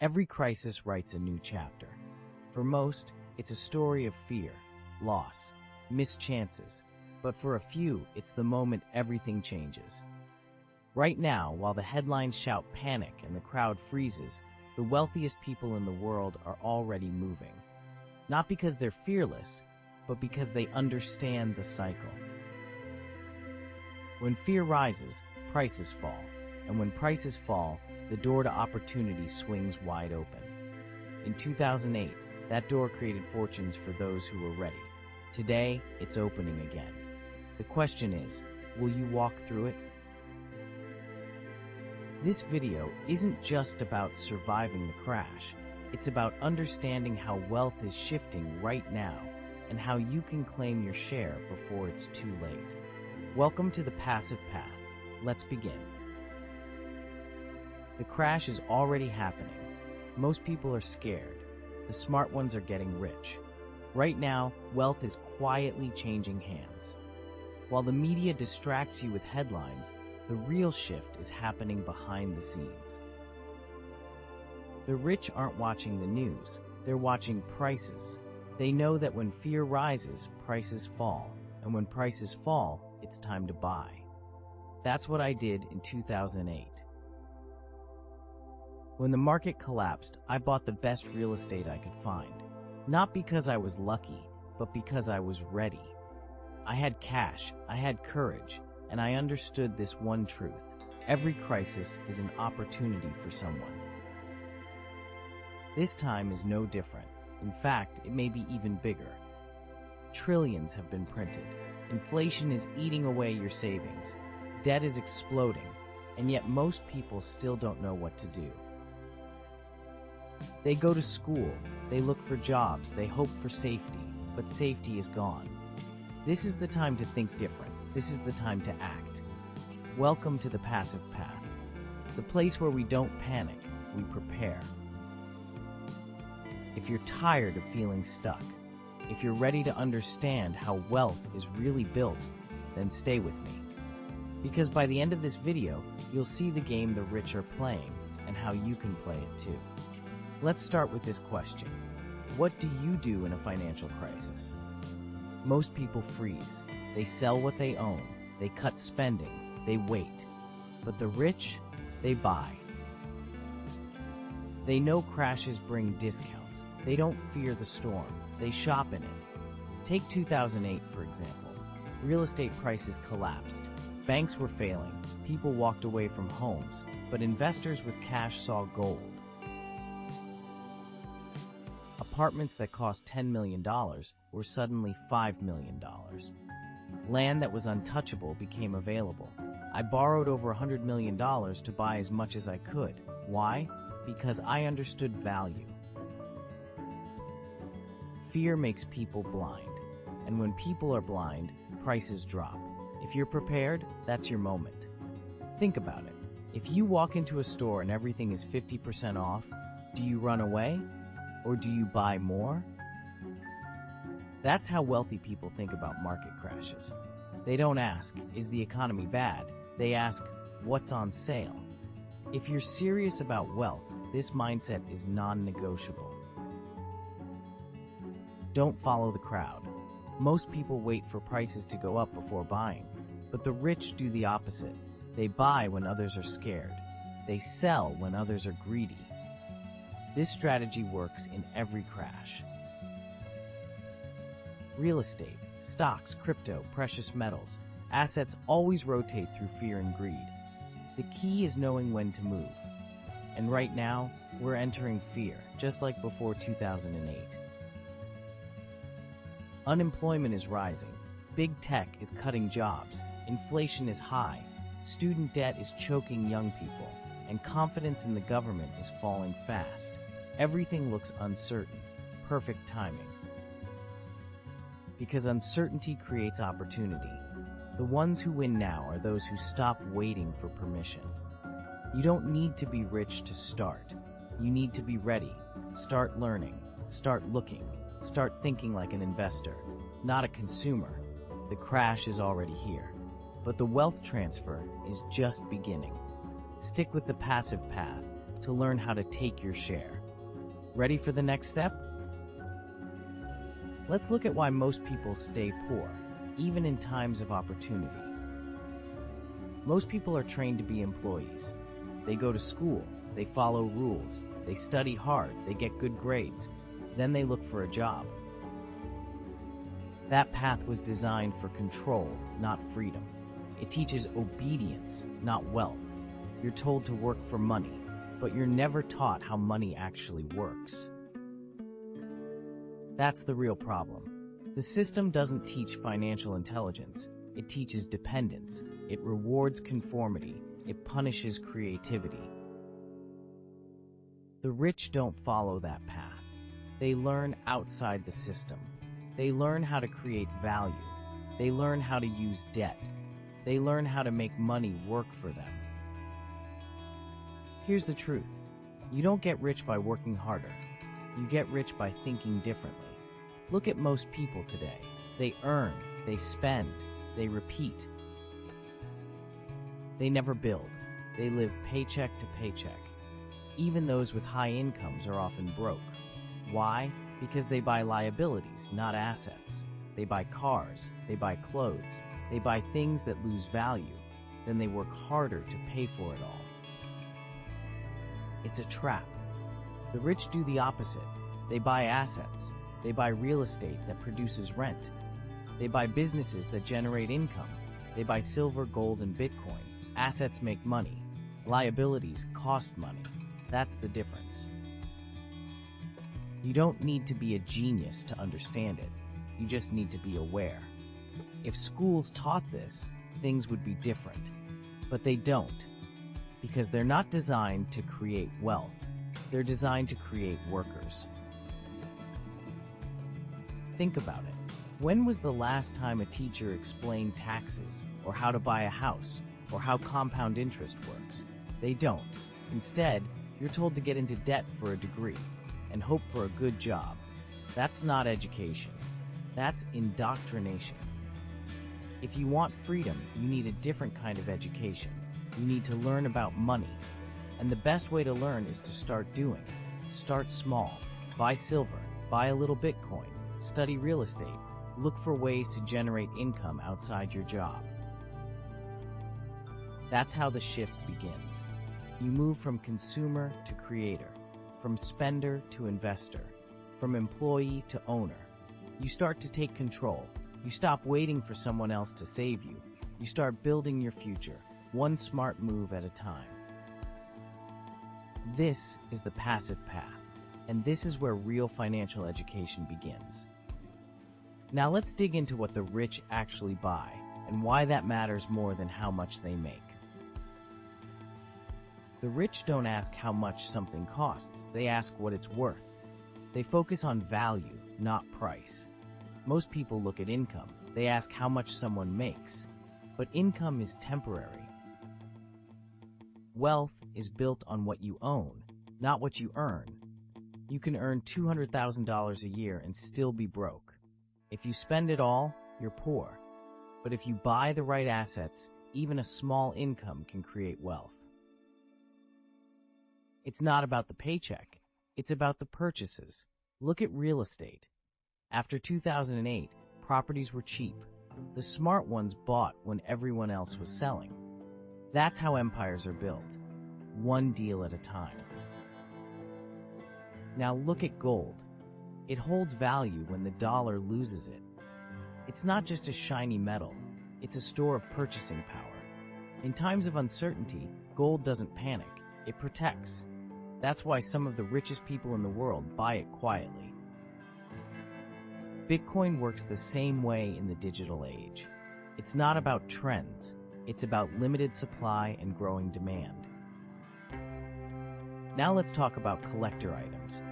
Every crisis writes a new chapter. For most, it's a story of fear, loss, missed chances. But for a few, it's the moment everything changes. Right now, while the headlines shout panic and the crowd freezes, the wealthiest people in the world are already moving. Not because they're fearless, but because they understand the cycle. When fear rises, prices fall. And when prices fall, the door to opportunity swings wide open. In 2008, that door created fortunes for those who were ready. Today, it's opening again. The question is, will you walk through it? This video isn't just about surviving the crash. It's about understanding how wealth is shifting right now and how you can claim your share before it's too late. Welcome to the passive path. Let's begin. The crash is already happening. Most people are scared. The smart ones are getting rich. Right now, wealth is quietly changing hands. While the media distracts you with headlines, the real shift is happening behind the scenes. The rich aren't watching the news, they're watching prices. They know that when fear rises, prices fall, and when prices fall, it's time to buy. That's what I did in 2008. When the market collapsed, I bought the best real estate I could find. Not because I was lucky, but because I was ready. I had cash, I had courage, and I understood this one truth. Every crisis is an opportunity for someone. This time is no different. In fact, it may be even bigger. Trillions have been printed. Inflation is eating away your savings. Debt is exploding, and yet most people still don't know what to do. They go to school, they look for jobs, they hope for safety, but safety is gone. This is the time to think different. This is the time to act. Welcome to the passive path, the place where we don't panic, we prepare. If you're tired of feeling stuck, if you're ready to understand how wealth is really built, then stay with me. Because by the end of this video, you'll see the game the rich are playing and how you can play it too. Let's start with this question. What do you do in a financial crisis? Most people freeze. They sell what they own. They cut spending. They wait. But the rich, they buy. They know crashes bring discounts. They don't fear the storm. They shop in it. Take 2008, for example. Real estate prices collapsed. Banks were failing. People walked away from homes. But investors with cash saw gold. Apartments that cost $10 million were suddenly $5 million. Land that was untouchable became available. I borrowed over $100 million to buy as much as I could. Why? Because I understood value. Fear makes people blind. And when people are blind, prices drop. If you're prepared, that's your moment. Think about it. If you walk into a store and everything is 50% off, do you run away? Or do you buy more? That's how wealthy people think about market crashes. They don't ask, is the economy bad? They ask, what's on sale? If you're serious about wealth, this mindset is non-negotiable. Don't follow the crowd. Most people wait for prices to go up before buying, but the rich do the opposite. They buy when others are scared. They sell when others are greedy. This strategy works in every crash. Real estate, stocks, crypto, precious metals, assets always rotate through fear and greed. The key is knowing when to move. And right now, we're entering fear, just like before 2008. Unemployment is rising. Big tech is cutting jobs. Inflation is high. Student debt is choking young people. And confidence in the government is falling fast. Everything looks uncertain. Perfect timing. Because uncertainty creates opportunity. The ones who win now are those who stop waiting for permission. You don't need to be rich to start. You need to be ready. Start learning. Start looking. Start thinking like an investor, not a consumer. The crash is already here. But the wealth transfer is just beginning. Stick with the passive path, to learn how to take your share. Ready for the next step? Let's look at why most people stay poor, even in times of opportunity. Most people are trained to be employees. They go to school, they follow rules, they study hard, they get good grades, then they look for a job. That path was designed for control, not freedom. It teaches obedience, not wealth. You're told to work for money, but you're never taught how money actually works. That's the real problem. The system doesn't teach financial intelligence. It teaches dependence. It rewards conformity. It punishes creativity. The rich don't follow that path. They learn outside the system. They learn how to create value. They learn how to use debt. They learn how to make money work for them. Here's the truth. You don't get rich by working harder. You get rich by thinking differently. Look at most people today. They earn, they spend, they repeat. They never build. They live paycheck to paycheck. Even those with high incomes are often broke. Why? Because they buy liabilities, not assets. They buy cars, they buy clothes, they buy things that lose value, then they work harder to pay for it all. It's a trap. The rich do the opposite. They buy assets. They buy real estate that produces rent. They buy businesses that generate income. They buy silver, gold, and Bitcoin. Assets make money. Liabilities cost money. That's the difference. You don't need to be a genius to understand it. You just need to be aware. If schools taught this, things would be different. But they don't, because they're not designed to create wealth. They're designed to create workers. Think about it. When was the last time a teacher explained taxes, or how to buy a house, or how compound interest works? They don't. Instead, you're told to get into debt for a degree and hope for a good job. That's not education. That's indoctrination. If you want freedom, you need a different kind of education. You need to learn about money. And the best way to learn is to start doing. Start small. Buy silver. Buy a little Bitcoin. Study real estate. Look for ways to generate income outside your job. That's how the shift begins. You move from consumer to creator, from spender to investor, from employee to owner. You start to take control. You stop waiting for someone else to save you. You start building your future, one smart move at a time. This is the passive path, and this is where real financial education begins. Now let's dig into what the rich actually buy, and why that matters more than how much they make. The rich don't ask how much something costs, they ask what it's worth. They focus on value, not price. Most people look at income. They ask how much someone makes. But income is temporary. Wealth is built on what you own, not what you earn. You can earn $200,000 a year and still be broke. If you spend it all, you're poor. But if you buy the right assets, even a small income can create wealth. It's not about the paycheck. It's about the purchases. Look at real estate. After 2008, properties were cheap. The smart ones bought when everyone else was selling. That's how empires are built, one deal at a time. Now look at gold. It holds value when the dollar loses it. It's not just a shiny metal, it's a store of purchasing power. In times of uncertainty, gold doesn't panic, it protects. That's why some of the richest people in the world buy it quietly. Bitcoin works the same way in the digital age. It's not about trends, it's about limited supply and growing demand. Now let's talk about collector items.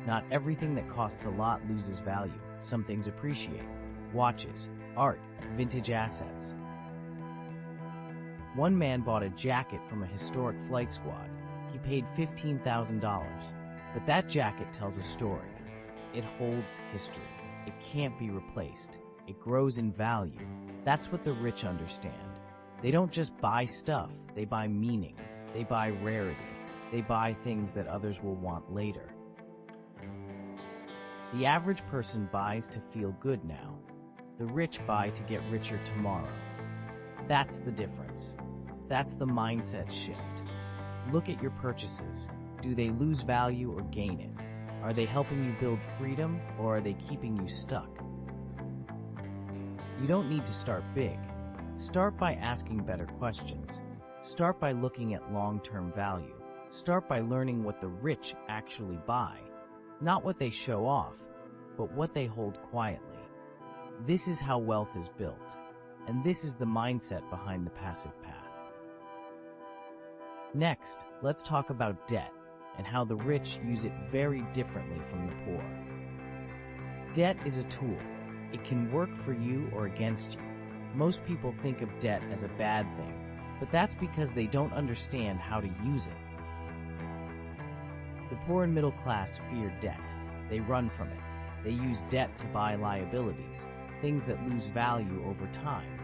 Not everything that costs a lot loses value. Some things appreciate. Watches, art, vintage assets. One man bought a jacket from a historic flight squad. He paid $15,000. But that jacket tells a story. It holds history. It can't be replaced. It grows in value. That's what the rich understand. They don't just buy stuff, they buy meaning. They buy rarity. They buy things that others will want later. The average person buys to feel good now. The rich buy to get richer tomorrow. That's the difference. That's the mindset shift. Look at your purchases. Do they lose value or gain it? Are they helping you build freedom, or are they keeping you stuck? You don't need to start big. Start by asking better questions. Start by looking at long-term value. Start by learning what the rich actually buy. Not what they show off, but what they hold quietly. This is how wealth is built, and this is the mindset behind the passive path. Next, let's talk about debt and how the rich use it very differently from the poor. Debt is a tool. It can work for you or against you. Most people think of debt as a bad thing, but that's because they don't understand how to use it. The poor and middle class fear debt. They run from it. They use debt to buy liabilities, things that lose value over time.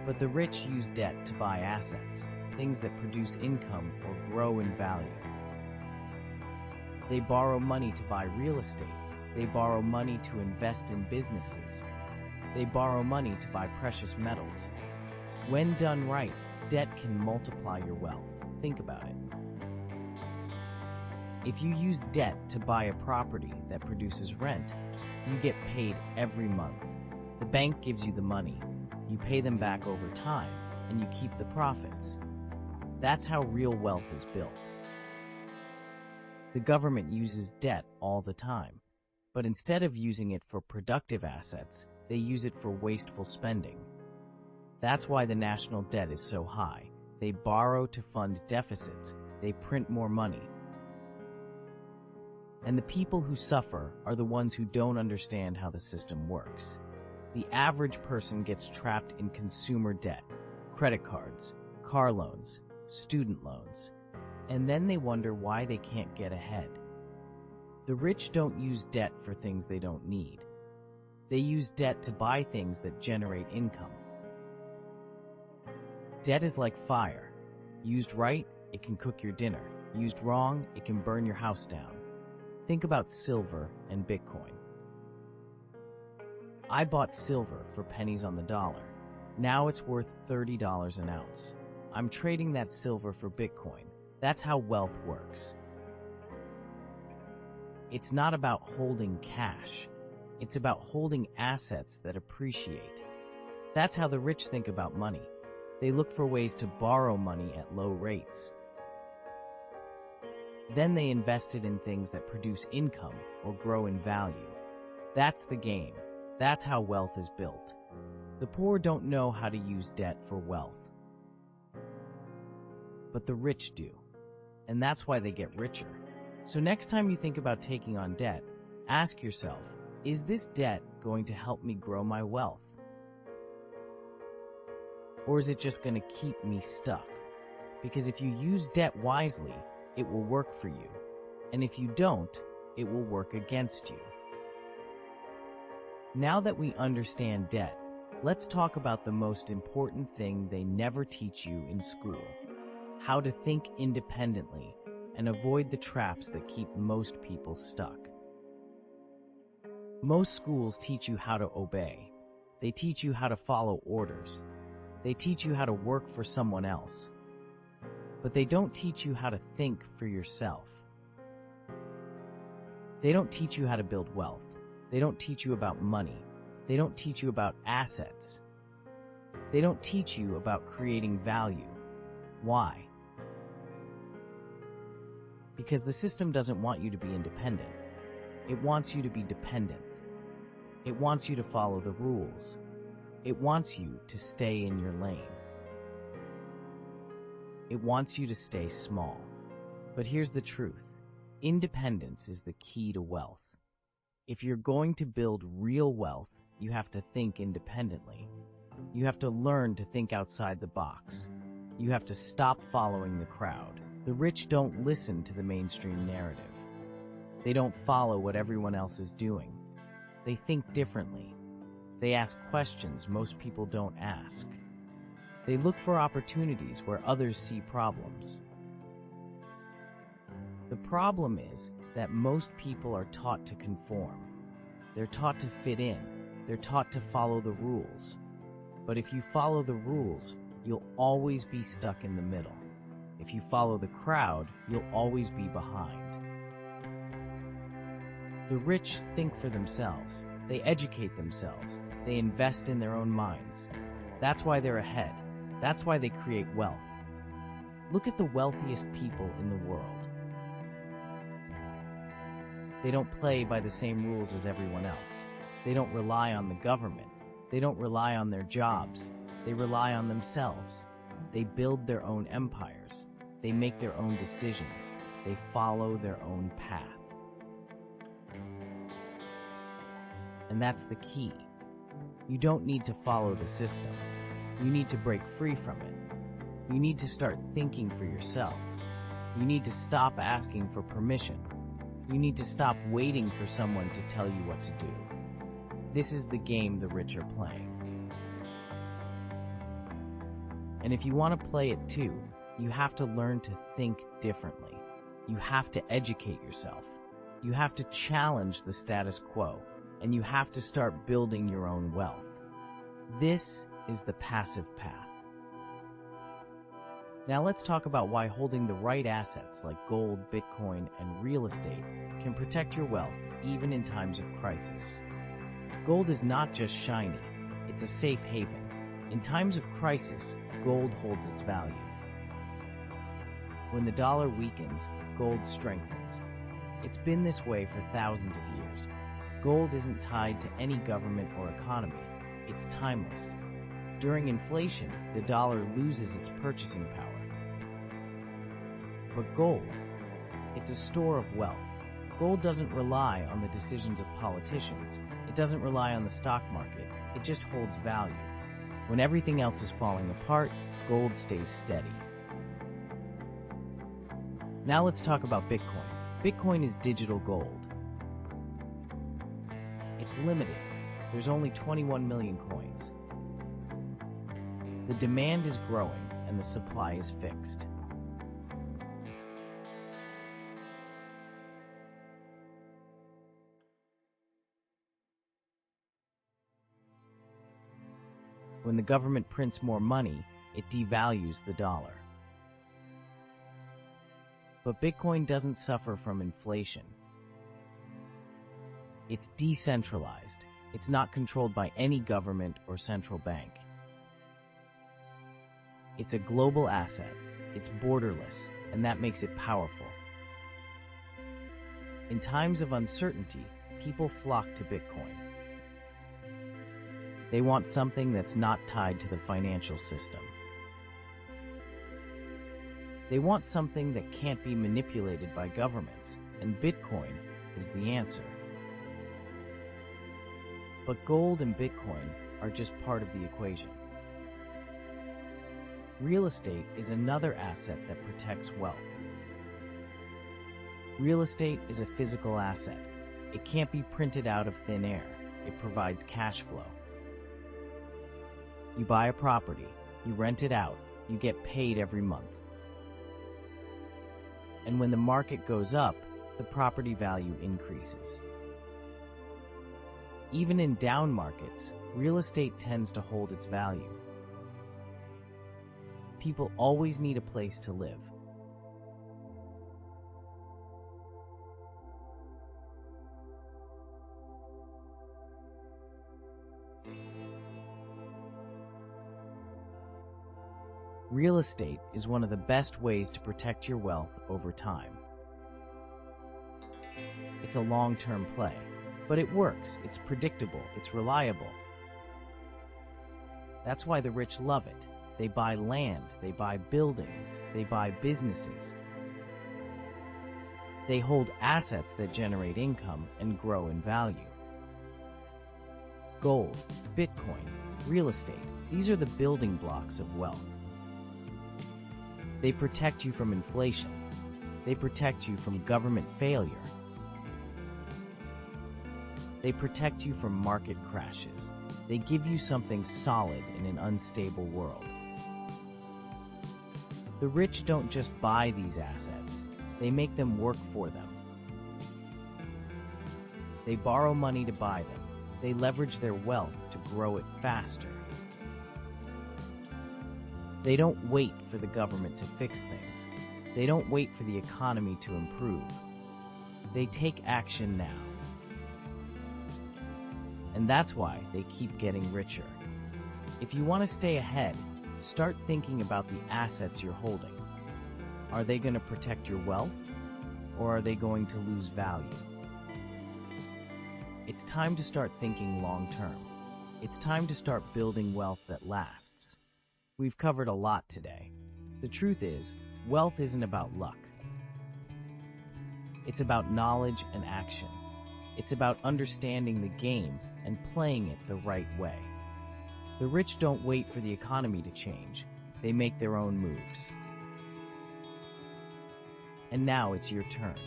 But the rich use debt to buy assets, things that produce income or grow in value. They borrow money to buy real estate. They borrow money to invest in businesses. They borrow money to buy precious metals. When done right, debt can multiply your wealth. Think about it. If you use debt to buy a property that produces rent, you get paid every month. The bank gives you the money. You pay them back over time, and you keep the profits. That's how real wealth is built. The government uses debt all the time, but instead of using it for productive assets, they use it for wasteful spending. That's why the national debt is so high. They borrow to fund deficits. They print more money. And the people who suffer are the ones who don't understand how the system works. The average person gets trapped in consumer debt, credit cards, car loans, student loans, and then they wonder why they can't get ahead. The rich don't use debt for things they don't need. They use debt to buy things that generate income. Debt is like fire. Used right, it can cook your dinner. Used wrong, it can burn your house down. Think about silver and Bitcoin. I bought silver for pennies on the dollar. Now it's worth $30 an ounce. I'm trading that silver for Bitcoin. That's how wealth works. It's not about holding cash. It's about holding assets that appreciate. That's how the rich think about money. They look for ways to borrow money at low rates. Then they invest it in things that produce income or grow in value. That's the game. That's how wealth is built. The poor don't know how to use debt for wealth. But the rich do. And that's why they get richer. So next time you think about taking on debt, ask yourself, is this debt going to help me grow my wealth? Or is it just going to keep me stuck? Because if you use debt wisely, it will work for you. And if you don't, it will work against you. Now that we understand debt, let's talk about the most important thing they never teach you in school: how to think independently and avoid the traps that keep most people stuck. Most schools teach you how to obey. They teach you how to follow orders. They teach you how to work for someone else. But they don't teach you how to think for yourself. They don't teach you how to build wealth. They don't teach you about money. They don't teach you about assets. They don't teach you about creating value. Why? Because the system doesn't want you to be independent. It wants you to be dependent. It wants you to follow the rules. It wants you to stay in your lane. It wants you to stay small. But here's the truth. Independence is the key to wealth. If you're going to build real wealth, you have to think independently. You have to learn to think outside the box. You have to stop following the crowd. The rich don't listen to the mainstream narrative. They don't follow what everyone else is doing. They think differently. They ask questions most people don't ask. They look for opportunities where others see problems. The problem is that most people are taught to conform. They're taught to fit in. They're taught to follow the rules. But if you follow the rules, you'll always be stuck in the middle. If you follow the crowd, you'll always be behind. The rich think for themselves. They educate themselves. They invest in their own minds. That's why they're ahead. That's why they create wealth. Look at the wealthiest people in the world. They don't play by the same rules as everyone else. They don't rely on the government. They don't rely on their jobs. They rely on themselves. They build their own empires. They make their own decisions. They follow their own path. And that's the key. You don't need to follow the system. You need to break free from it. You need to start thinking for yourself. You need to stop asking for permission. You need to stop waiting for someone to tell you what to do. This is the game the rich are playing. And if you want to play it too, you have to learn to think differently. You have to educate yourself. You have to challenge the status quo, and you have to start building your own wealth. This is the passive path. Now let's talk about why holding the right assets like gold, Bitcoin, and real estate can protect your wealth even in times of crisis. Gold is not just shiny, it's a safe haven. In times of crisis, gold holds its value. When the dollar weakens, gold strengthens. It's been this way for thousands of years. Gold isn't tied to any government or economy. It's timeless. During inflation, the dollar loses its purchasing power. But gold, it's a store of wealth. Gold doesn't rely on the decisions of politicians. It doesn't rely on the stock market. It just holds value. When everything else is falling apart, gold stays steady. Now let's talk about Bitcoin. Bitcoin is digital gold. It's limited. There's only 21 million coins. The demand is growing and the supply is fixed. When the government prints more money, it devalues the dollar. But Bitcoin doesn't suffer from inflation. It's decentralized. It's not controlled by any government or central bank. It's a global asset. It's borderless, and that makes it powerful. In times of uncertainty, people flock to Bitcoin. They want something that's not tied to the financial system. They want something that can't be manipulated by governments, and Bitcoin is the answer. But gold and Bitcoin are just part of the equation. Real estate is another asset that protects wealth. Real estate is a physical asset. It can't be printed out of thin air. It provides cash flow. You buy a property, you rent it out, you get paid every month. And when the market goes up, the property value increases. Even in down markets, real estate tends to hold its value. People always need a place to live. Real estate is one of the best ways to protect your wealth over time. It's a long-term play, but it works, it's predictable, it's reliable. That's why the rich love it. They buy land, they buy buildings, they buy businesses. They hold assets that generate income and grow in value. Gold, Bitcoin, real estate, these are the building blocks of wealth. They protect you from inflation. They protect you from government failure. They protect you from market crashes. They give you something solid in an unstable world. The rich don't just buy these assets. They make them work for them. They borrow money to buy them. They leverage their wealth to grow it faster. They don't wait for the government to fix things. They don't wait for the economy to improve. They take action now. And that's why they keep getting richer. If you want to stay ahead, start thinking about the assets you're holding. Are they going to protect your wealth, or are they going to lose value? It's time to start thinking long-term. It's time to start building wealth that lasts. We've covered a lot today. The truth is, wealth isn't about luck. It's about knowledge and action. It's about understanding the game and playing it the right way. The rich don't wait for the economy to change. They make their own moves. And now it's your turn.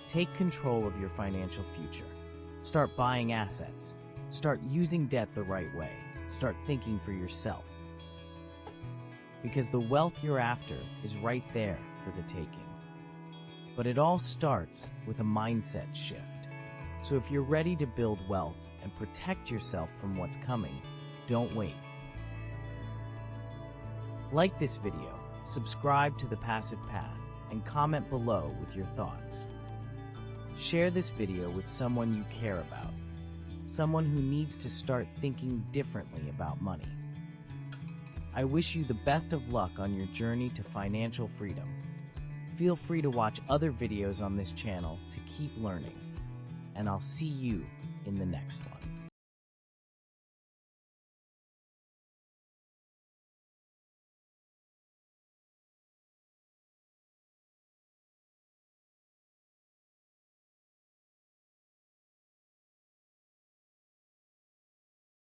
Take control of your financial future. Start buying assets. Start using debt the right way. Start thinking for yourself. Because the wealth you're after is right there for the taking. But it all starts with a mindset shift. So if you're ready to build wealth and protect yourself from what's coming, don't wait. Like this video, subscribe to The Passive Path, and comment below with your thoughts. Share this video with someone you care about, someone who needs to start thinking differently about money. I wish you the best of luck on your journey to financial freedom. Feel free to watch other videos on this channel to keep learning, and I'll see you in the next one.